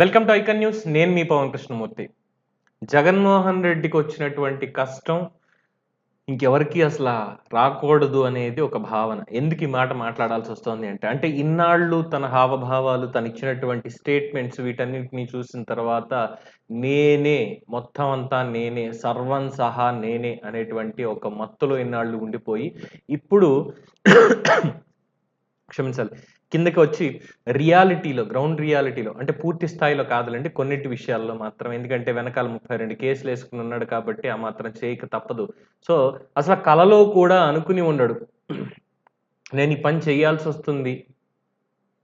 Welcome to icon news. నేను మీ పవన్ కృష్ణమూర్తి. జగన్మోహన్ రెడ్డికి వచ్చినటువంటి కష్టం ఇంకెవరికి అసల రాకూడదు అనేది ఒక భావన. ఎందుకు ఈ మాట మాట్లాడాల్సి వస్తోంది అంటే ఇన్నాళ్ళు తన హావభావాలు, తను ఇచ్చినటువంటి స్టేట్మెంట్స్ వీటన్నిటిని చూసిన తర్వాత నేనే, మొత్తం అంతా నేనే, సర్వం సహా నేనే అనేటువంటి ఒక మత్తులో ఇన్నాళ్ళు ఉండిపోయి ఇప్పుడు క్షమించాలి. కిందకి వచ్చి రియాలిటీలో, గ్రౌండ్ రియాలిటీలో అంటే పూర్తి స్థాయిలో కాదులెండి. కొన్నిటి విషయాల్లో మాత్రం. ఎందుకంటే వెనకాల 32 కేసులేసుకొని ఉన్నాడు కాబట్టి ఆ మాత్రం చేయక తప్పదు. సో, అసల కలలో కూడా అనుకుని ఉండడు. నేను ఈ పని చేయాల్సొస్తుంది.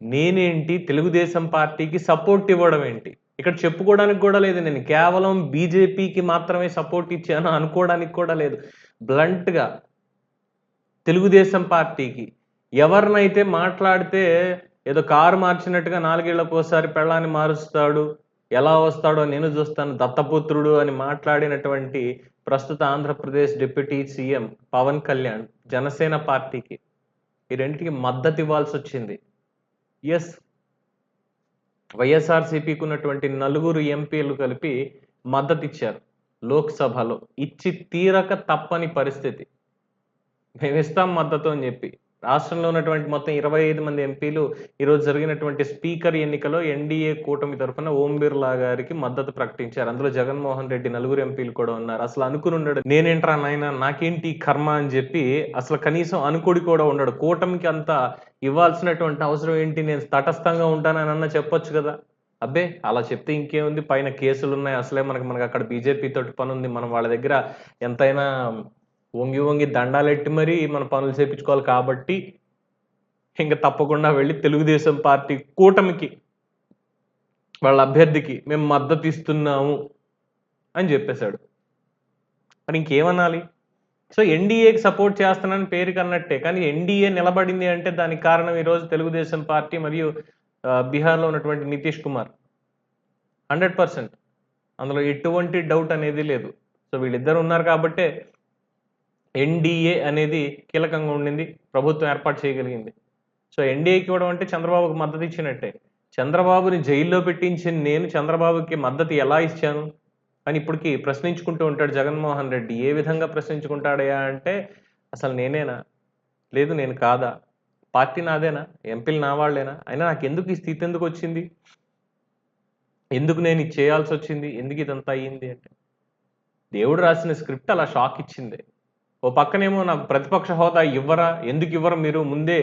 నేనేంటి తెలుగుదేశం పార్టీకి సపోర్ట్ ఇవ్వడం ఏంటి? ఇక్కడ చెప్పుకోవడానికి కూడా లేదు. నేను కేవలం బీజేపీకి మాత్రమే సపోర్ట్ ఇచ్చాను అనుకోవడానికి కూడా లేదు. బ్లంట్‌గా తెలుగుదేశం పార్టీకి ఎవరినైతే మాట్లాడితే ఏదో కారు మార్చినట్టుగా 4 ఏళ్లకోసారి పెళ్ళాన్ని మారుస్తాడు, ఎలా వస్తాడో నేను చూస్తాను దత్తపుత్రుడు అని మాట్లాడినటువంటి ప్రస్తుత ఆంధ్రప్రదేశ్ డిప్యూటీ సీఎం పవన్ కళ్యాణ్ జనసేన పార్టీకి ఈ రెండిటికి మద్దతు ఇవ్వాల్సొచ్చింది. యెస్. వైఎస్ఆర్‌సీపీకి ఉన్నటువంటి నలుగురు ఎంపీలు కలిపి మద్దతిచ్చారు లోక్‌సభలో. ఇచ్చి తీరక తప్పని పరిస్థితి. మేమిస్తాం మద్దతు అని చెప్పి. రాష్ట్రంలో ఉన్నటువంటి మొత్తం 25 మంది ఎంపీలు ఈరోజు జరిగినటువంటి స్పీకర్ ఎన్నికలో ఎన్డీఏ కూటమి తరఫున ఓం బిర్లా గారికి మద్దతు ప్రకటించారు. అందులో జగన్మోహన్ రెడ్డి నలుగురు ఎంపీలు కూడా ఉన్నారు. అసలు అనుకుని ఉండడు. నేనేంట్రా నాయనా నాకేంటి ఈ కర్మ అని చెప్పి అసలు కనీసం అనుకోడి కూడా ఉండడు. కూటమికి అంత ఇవ్వాల్సినటువంటి అవసరం ఏంటి? నేను తటస్థంగా ఉంటాననన్నా చెప్పొచ్చు కదా! అబ్బే! అలా చెప్తే ఇంకేముంది పైన కేసులున్నాయి. అసలే మనకు అక్కడ బీజేపీ తోటి పనుంది. మనం వాళ్ళ దగ్గర ఎంతైనా వంగి వంగి దండాలెట్టి మరీ మన పనులు చేపించుకోవాలి కాబట్టి ఇంక తప్పకుండా వెళ్ళి తెలుగుదేశం పార్టీ కూటమికి వాళ్ళ అభ్యర్థికి మేము మద్దతు ఇస్తున్నాము అని చెప్పేశాడు. మరి ఇంకేమనాలి? సో ఎన్డీఏకి సపోర్ట్ చేస్తున్నానని పేరుకన్నట్టే. కానీ ఎన్డీఏ నిలబడింది అంటే దానికి కారణం ఈరోజు తెలుగుదేశం పార్టీ మరియు బీహార్‌లో ఉన్నటువంటి నితీష్ కుమార్. 100% అందులో ఎటువంటి డౌట్ అనేది లేదు. సో వీళ్ళిద్దరు ఉన్నారు కాబట్టే ఎన్డీఏ అనేది కీలకంగా ఉండింది. ప్రభుత్వం ఏర్పాటు చేయగలిగింది. సో ఎన్డీఏకి ఇవ్వడం అంటే చంద్రబాబుకి మద్దతు ఇచ్చినట్టే. చంద్రబాబుని జైల్లో పెట్టించిన నేను చంద్రబాబుకి మద్దతు ఎలా ఇచ్చాను అని ఇప్పటికి ప్రశ్నించుకుంటూ ఉంటాడు జగన్మోహన్ రెడ్డి. ఏ విధంగా ప్రశ్నించుకుంటాడయ్యా అంటే అసలు నేనేనా? లేదు నేను కాదా? పార్టీ నాదేనా? ఎంపీలు నా వాళ్ళేనా? అయినా నాకెందుకు ఈ స్థితి ఎందుకొచ్చింది? ఎందుకు నేను ఇది చేయాల్సొచ్చింది? ఎందుకు ఇదంతా అయింది అంటే దేవుడు రాసిన స్క్రిప్ట్ అలా షాక్ ఇచ్చింది. ఓ పక్కనేమో నాకు ప్రతిపక్ష హోదా ఇవ్వరా? ఎందుకు ఇవ్వరు మీరు? ముందే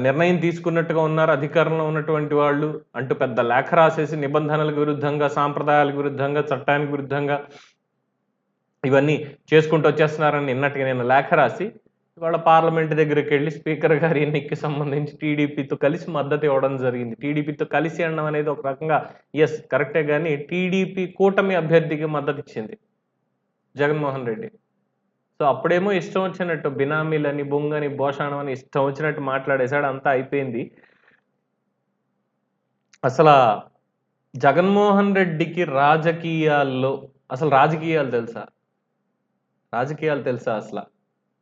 నిర్ణయం తీసుకున్నట్టుగా ఉన్నారు అధికారంలో ఉన్నటువంటి వాళ్ళు అంటూ పెద్ద లేఖ రాసేసి నిబంధనలకు విరుద్ధంగా, సాంప్రదాయాలకు విరుద్ధంగా, చట్టానికి విరుద్ధంగా ఇవన్నీ చేసుకుంటూ వచ్చేస్తున్నారని నిన్నటికి నేను లేఖ రాసి ఇవాళ పార్లమెంట్ దగ్గరికెళ్ళి స్పీకర్ గారి ఎన్నికకి సంబంధించి టీడీపీతో కలిసి మద్దతు ఇవ్వడం జరిగింది. టీడీపీతో కలిసి అనడం అనేది ఒక రకంగా యెస్ కరెక్టే గానీ టీడీపీ కూటమి అభ్యర్థికి మద్దతిచ్చింది జగన్మోహన్ రెడ్డి. సో అప్పుడేమో ఇష్టం వచ్చినట్టు బినామీలని, బొంగని, భోషాణం అని ఇష్టం వచ్చినట్టు మాట్లాడేశాడు. అంతా అయిపోయింది. అసలా జగన్మోహన్ రెడ్డికి రాజకీయాల్లో అసలు రాజకీయాలు తెలుసా? రాజకీయాలు తెలుసా అసల?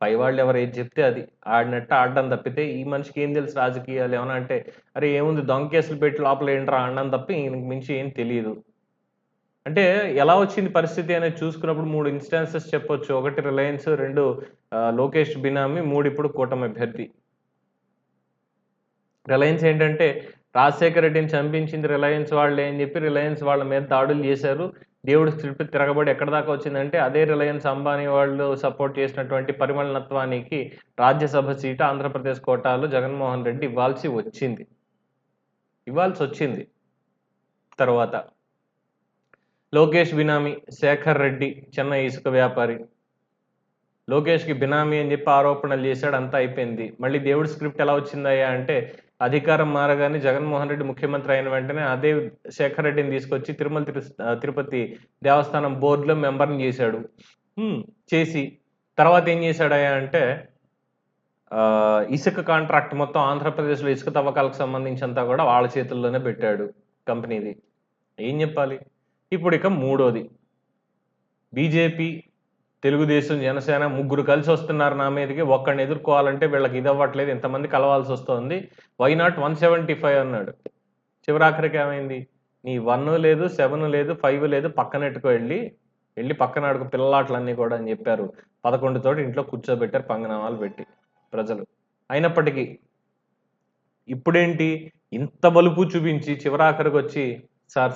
పైవాళ్ళు ఎవరు ఏది చెప్తే అది. ఆడినట్టు ఆడడం తప్పితే ఈ మనిషికి ఏం తెలుసు రాజకీయాలు? ఏమన్నా అంటే అరే ఏముంది దొంగ కేసులు పెట్టి లోపలేంట్రా అనడం తప్ప ఈయనకి మించి ఏం తెలీదు. అంటే ఎలా వచ్చింది పరిస్థితి అనేది చూసుకున్నప్పుడు 3 ఇన్‌స్టాన్సెస్ చెప్పొచ్చు. 1 రిలయన్స్, 2 లోకేష్ బినామీ, 3 ఇప్పుడు కూటమి అభ్యర్థి. రిలయన్స్ ఏంటంటే రాజశేఖర్ రెడ్డిని చంపించింది రిలయన్స్ వాళ్ళే అని చెప్పి రిలయన్స్ వాళ్ళ మీద దాడులు చేశారు. దేవుడి స్క్రిప్ట్ తిరగబడి ఎక్కడి దాకా వచ్చిందంటే అదే రిలయన్స్ అంబానీ వాళ్ళు సపోర్ట్ చేసినటువంటి పరిమళ్ నత్వానీకి రాజ్యసభ సీటు ఆంధ్రప్రదేశ్ కోటాలో జగన్మోహన్ రెడ్డి ఇవ్వాల్సొచ్చింది. తర్వాత లోకేష్ బినామీ శేఖర్ రెడ్డి చెన్నై ఇసుక వ్యాపారి. లోకేష్‌కి బినామీ అని చెప్పి ఆరోపణలు చేశాడు. అంతా అయిపోయింది. మళ్ళీ దేవుడి స్క్రిప్ట్ ఎలా వచ్చిందయ్యా అంటే అధికారం మారగానే జగన్మోహన్ రెడ్డి ముఖ్యమంత్రి అయిన వెంటనే అదే శేఖర్ రెడ్డిని తీసుకొచ్చి తిరుపతి దేవస్థానం బోర్డ్‌లో మెంబర్‌ని చేశాడు. చేసి తర్వాత ఏం చేశాడయ్యా అంటే ఇసుక కాంట్రాక్ట్ మొత్తం ఆంధ్రప్రదేశ్‌లో ఇసుక తవ్వకాలకు సంబంధించిందంతా కూడా వాళ్ళ చేతుల్లోనే పెట్టాడు కంపెనీది. ఏం చెప్పాలి? ఇప్పుడిక మూడోది బీజేపీ, తెలుగుదేశం, జనసేన ముగ్గురు కలిసి వస్తున్నారు నా మీదకి. ఒక్కడిని ఎదుర్కోవాలంటే వీళ్ళకి ఇదవ్వట్లేదు. ఇంతమంది కలవాల్సొస్తోంది. వై నాట్ 175 అన్నాడు. చివరాఖరికి ఏమైంది? నీ 1 లేదు, 7 లేదు, 5 లేదు పక్కనెట్టుకో వెళ్ళి పక్కన ఆడుకో పిల్లలాటలన్నీ కూడా అని చెప్పారు. 11 తోటి ఇంట్లో కూర్చోబెట్టారు పంగనామాలు పెట్టి ప్రజలు. అయినప్పటికీ ఇప్పుడేంటి ఇంత బలుపు చూపించి చివరాఖరికొచ్చి సార్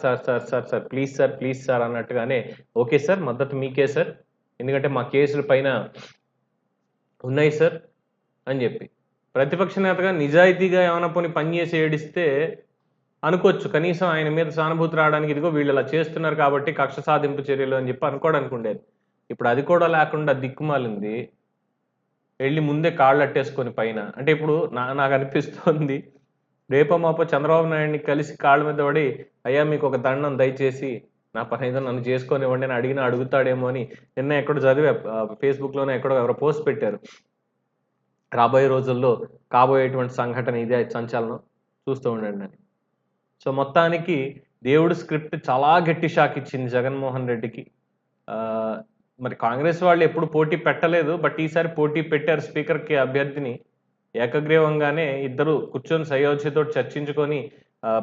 ప్లీజ్ సార్ అన్నట్టుగానే ఓకే సార్ మద్దతు మీకే సార్. ఎందుకంటే మా కేసుల పైన ఉన్నాయి సార్ అని చెప్పి. ప్రతిపక్ష నేతగా నిజాయితీగా ఏమైనా పోనీ పని చేసి ఏడిస్తే అనుకోవచ్చు. కనీసం ఆయన మీద సానుభూతి రావడానికి ఇదిగో వీళ్ళు ఇలా చేస్తున్నారు కాబట్టి కక్ష సాధింపు చర్యలు అని చెప్పి అనుకోవడానికి ఉండేది. ఇప్పుడు అది కూడా లేకుండా దిక్కుమాలింది. వెళ్ళి ముందే కాళ్ళట్టేసుకొని పైన. అంటే ఇప్పుడు నాకు అనిపిస్తోంది రేపో మాపో చంద్రబాబు నాయుడిని కలిసి కాళ్ళ మీద పడి అయ్యా మీకు ఒక దండం దయచేసి నా పని ఏదో నన్ను చేసుకోనివ్వండి అని అడిగినా అడుగుతాడేమో అని నిన్న ఎక్కడో చదివా ఫేస్బుక్‌లోనో ఎక్కడో ఎవరో పోస్ట్ పెట్టారు. రాబోయే రోజుల్లో కాబోయేటువంటి సంఘటన ఇదే సంచలనం చూస్తూ ఉండండి అని. సో మొత్తానికి దేవుడి స్క్రిప్ట్ చాలా గట్టి షాక్ ఇచ్చింది జగన్మోహన్ రెడ్డికి. మరి కాంగ్రెస్ వాళ్ళు ఎప్పుడు పోటీ పెట్టలేదు. బట్ ఈసారి పోటీ పెట్టారు స్పీకర్‌కి అభ్యర్థిని. ఏకగ్రీవంగానే ఇద్దరు కూర్చొని సయోధ్యతోటి చర్చించుకొని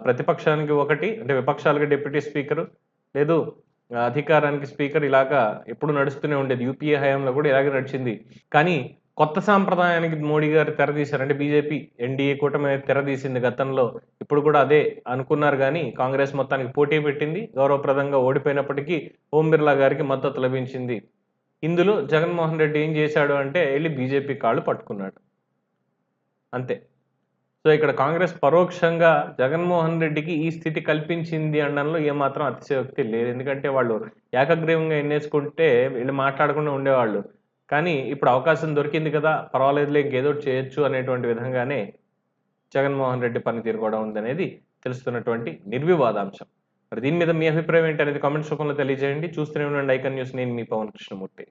ప్రతిపక్షానికి ఒకటి అంటే విపక్షాలకి డిప్యూటీ స్పీకరు, లేదు అధికారానికి స్పీకర్ ఇలాగా ఎప్పుడు నడుస్తూనే ఉండేది. యూపీఏ హయాంలో కూడా ఇలాగే నడిచింది. కానీ కొత్త సాంప్రదాయానికి మోడీ గారు తెరదీశారు. అంటే బీజేపీ, ఎన్డీఏ కూటమి తెరదీసింది గతంలో. ఇప్పుడు కూడా అదే అనుకున్నారు గానీ కాంగ్రెస్ మొత్తానికి పోటీ పెట్టింది. గౌరవప్రదంగా ఓడిపోయినప్పటికీ ఓం బిర్లా గారికి మద్దతు లభించింది. ఇందులో జగన్మోహన్ రెడ్డి ఏం చేశాడు అంటే ఎళ్లి బీజేపీ కాళ్ళు పట్టుకున్నాడు. అంతే. సో, ఇక్కడ కాంగ్రెస్ పరోక్షంగా జగన్మోహన్ రెడ్డికి ఈ స్థితి కల్పించింది అనడంలో ఏమాత్రం అతిశయోక్తి లేదు. ఎందుకంటే వాళ్ళు ఏకగ్రీవంగా ఎన్నేసుకుంటే వీళ్ళు మాట్లాడకుండా ఉండేవాళ్ళు. కానీ ఇప్పుడు అవకాశం దొరికింది కదా! పర్వాలేదులే ఇంకేదోకటి చేయొచ్చు అనేటువంటి విధంగానే జగన్మోహన్ రెడ్డి పనితీరు కూడా ఉందనేది తెలుస్తున్నటువంటి నిర్వివాదాంశం. మరి దీని మీద మీ అభిప్రాయం ఏంటనేది కామెంట్స్ రూపంలో తెలియజేయండి. చూస్తూనే ఉండండి ఐకాన్ న్యూస్. నేను మీ పవన్ కృష్ణమూర్తి.